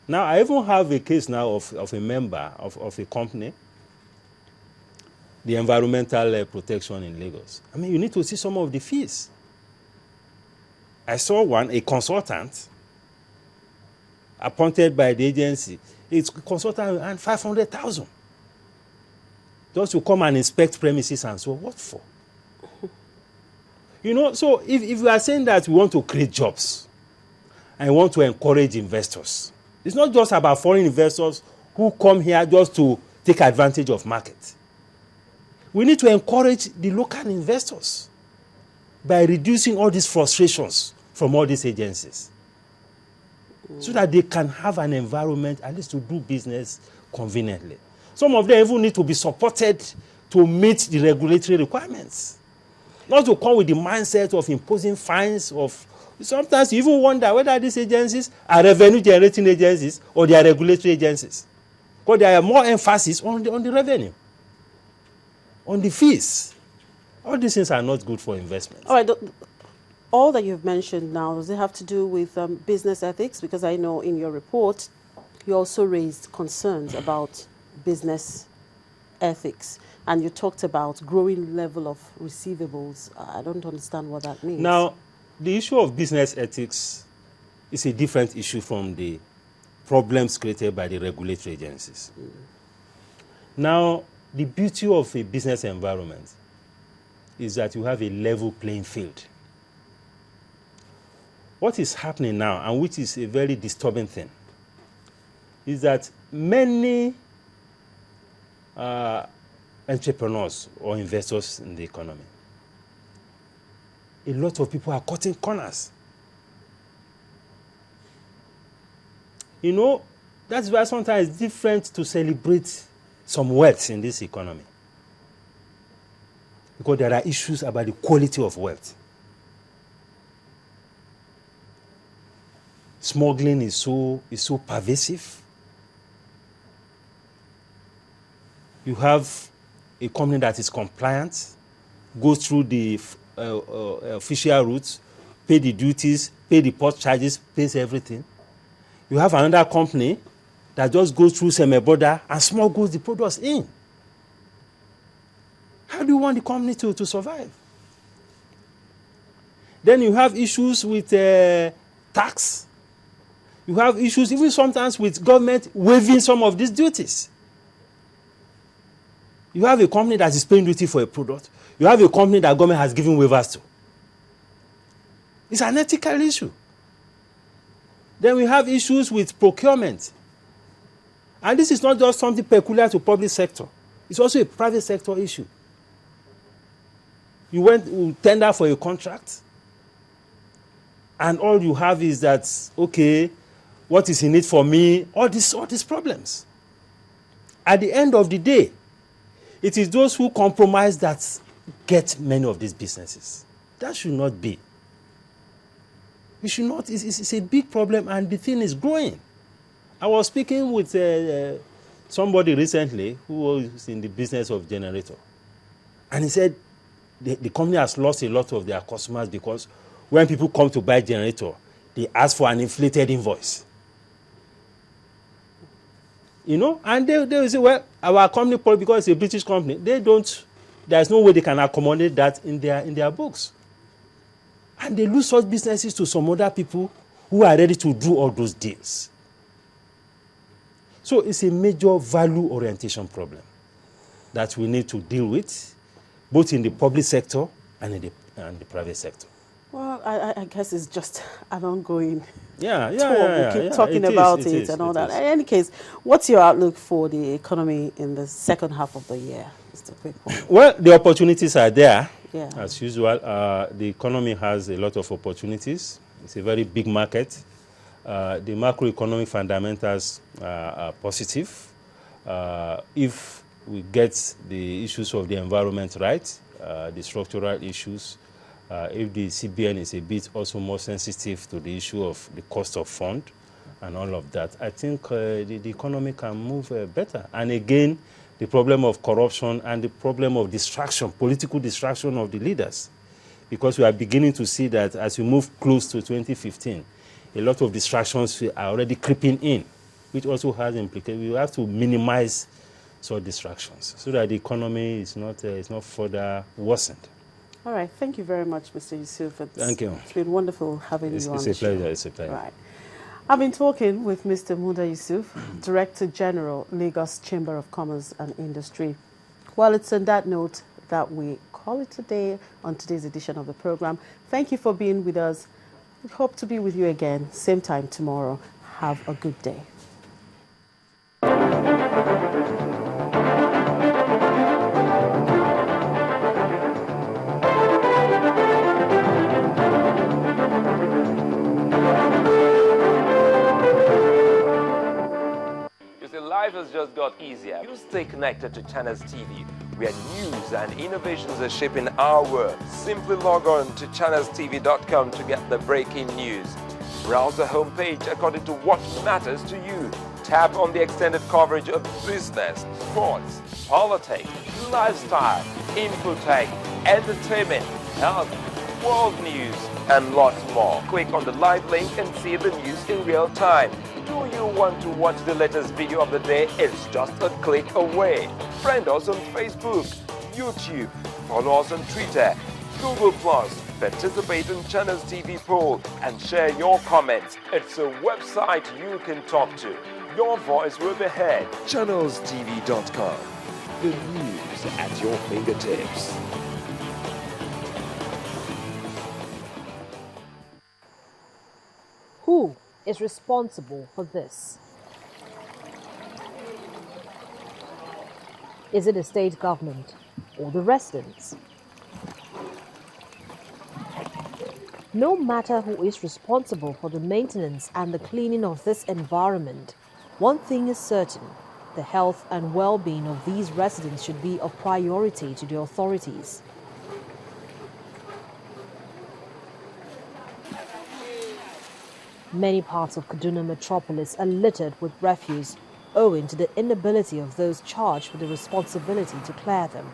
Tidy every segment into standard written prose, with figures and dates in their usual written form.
Now, I even have a case now of a member of a company, the environmental protection in Lagos. I mean, you need to see some of the fees. I saw one, a consultant appointed by the agency. It's a consultant and 500,000 just to come and inspect premises and so what for? You know, so if we are saying that we want to create jobs and want to encourage investors, it's not just about foreign investors who come here just to take advantage of market. We need to encourage the local investors by reducing all these frustrations from all these agencies so that they can have an environment at least to do business conveniently. Some of them even need to be supported to meet the regulatory requirements. Not to come with the mindset of imposing fines. Sometimes you even wonder whether these agencies are revenue-generating agencies or they are regulatory agencies. Because there are more emphasis on the revenue, on the fees. All these things are not good for investment. All right. All that you've mentioned now, does it have to do with business ethics? Because I know in your report, you also raised concerns about business ethics. And you talked about growing level of receivables. I don't understand what that means. Now, the issue of business ethics is a different issue from the problems created by the regulatory agencies. Now, the beauty of a business environment is that you have a level playing field. What is happening now, and which is a very disturbing thing, is that many entrepreneurs or investors in the economy, a lot of people are cutting corners. You know, that's why sometimes it's different to celebrate some wealth in this economy. Because there are issues about the quality of wealth. Smuggling is so pervasive. You have a company that is compliant, goes through the official routes, pay the duties, pay the port charges, pays everything. You have another company that just goes through semi-border and smuggles the products in. How do you want the company to survive? Then you have issues with tax. You have issues even sometimes with government waiving some of these duties. You have a company that is paying duty for a product. You have a company that government has given waivers to. It's an ethical issue. Then we have issues with procurement. And this is not just something peculiar to public sector. It's also a private sector issue. You tender for a contract, and all you have is that, okay, what is in it for me? All these problems. At the end of the day, it is those who compromise that get many of these businesses. That should not be. We should not. It's a big problem, and the thing is growing. I was speaking with somebody recently who was in the business of generator, and he said the company has lost a lot of their customers because when people come to buy generator, they ask for an inflated invoice. You know, and they will say, well, our company, because it's a British company, there's no way they can accommodate that in their books. And they lose such businesses to some other people who are ready to do all those deals. So it's a major value orientation problem that we need to deal with, both in the public sector and in the private sector. Well, I guess it's just an ongoing talk. We keep talking about it and all that. In any case, what's your outlook for the economy in the second half of the year? Just a quick one. Well, the opportunities are there. Yeah. As usual, the economy has a lot of opportunities. It's a very big market. The macroeconomic fundamentals are positive. If we get the issues of the environment right, the structural issues, if the CBN is a bit also more sensitive to the issue of the cost of fund and all of that, I think the economy can move better. And again, the problem of corruption and the problem of distraction, political distraction of the leaders. Because we are beginning to see that as we move close to 2015, a lot of distractions are already creeping in. which also has implications. We have to minimize such distractions so that the economy is not further worsened. All right. Thank you very much, Mr. Yusuf. Thank you. It's been wonderful having you on the show. It's a pleasure. Right. I've been talking with Mr. Muda Yusuf, Director General, Lagos Chamber of Commerce and Industry. Well, it's on that note that we call it a day on today's edition of the program. Thank you for being with us. We hope to be with you again, same time tomorrow. Have a good day. Life has just got easier. You stay connected to Channels TV, where news and innovations are shaping our world. Simply log on to channelstv.com to get the breaking news. Browse the homepage according to what matters to you. Tap on the extended coverage of business, sports, politics, lifestyle, infotech, entertainment, health, world news, and lots more. Click on the live link and see the news in real time. Do you want to watch the latest video of the day? It's just a click away. Friend us on Facebook, YouTube, follow us on Twitter, Google+, participate in Channels TV poll, and share your comments. It's a website you can talk to. Your voice will be heard. ChannelsTV.com. The news at your fingertips. Who is responsible for this? Is it the state government or the residents? No matter who is responsible for the maintenance and the cleaning of this environment, one thing is certain: the health and well-being of these residents should be of priority to the authorities. Many parts of Kaduna metropolis are littered with refuse owing to the inability of those charged with the responsibility to clear them.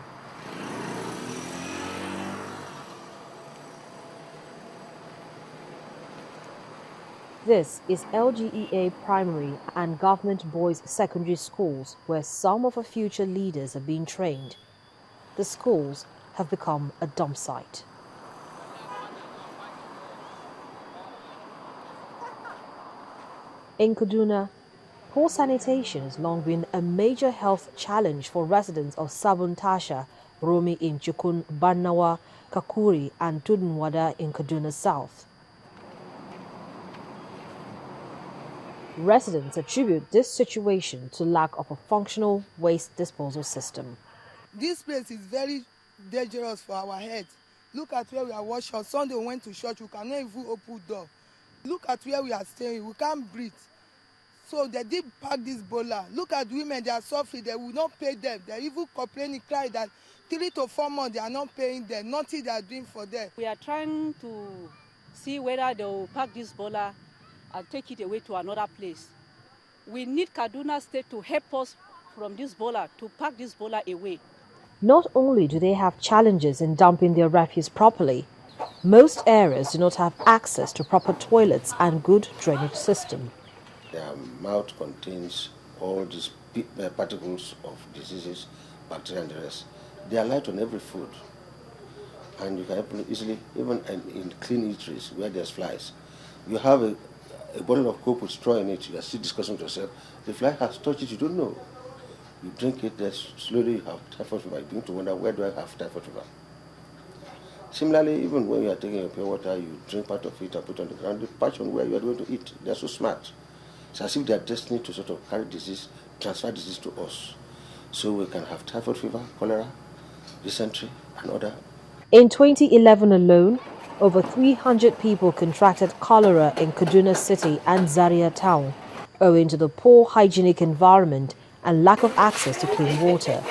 This is LGEA Primary and Government Boys Secondary Schools, where some of our future leaders are being trained. The schools have become a dump site. In Kaduna, poor sanitation has long been a major health challenge for residents of Sabon Tasha, Romi in Chukun, Bannawa, Kakuri and Tudunwada in Kaduna South. Residents attribute this situation to lack of a functional waste disposal system. This place is very dangerous for our health. Look at where we are washing. Sunday we went to church, we cannot even open door. Look at where we are staying, we can't breathe. So they did pack this bola. Look at women, they are suffering, they will not pay them. They even complaining, cry that 3 to 4 months they are not paying them, nothing they are doing for them. We are trying to see whether they will pack this bola and take it away to another place. We need Kaduna State to help us from this bola, to pack this bola away. Not only do they have challenges in dumping their refuse properly, most areas do not have access to proper toilets and good drainage system. Their mouth contains all these particles of diseases, bacteria and the rest. They are light on every food. And you can easily, even in clean eateries where there's flies, you have a bottle of Coke with straw in it, you are still discussing with yourself. The fly has touched it, you don't know. You drink it, then slowly you have typhoid fever. You begin to wonder, where do I have typhoid fever? Similarly, even when you are taking your pure water, you drink part of it and put it on the ground. The patch on where you are going to eat, they are so smart. It's as if they are destined to sort of carry disease, transfer disease to us. So we can have typhoid fever, cholera, dysentery, and other. In 2011 alone, over 300 people contracted cholera in Kaduna City and Zaria town, owing to the poor hygienic environment and lack of access to clean water.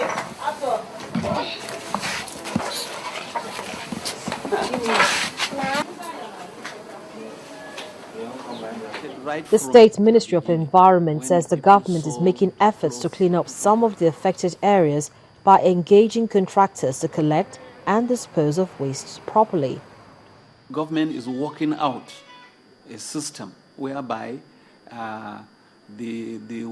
The State Ministry of Environment says the government is making efforts to clean up some of the affected areas by engaging contractors to collect and dispose of waste properly. Government is working out a system whereby the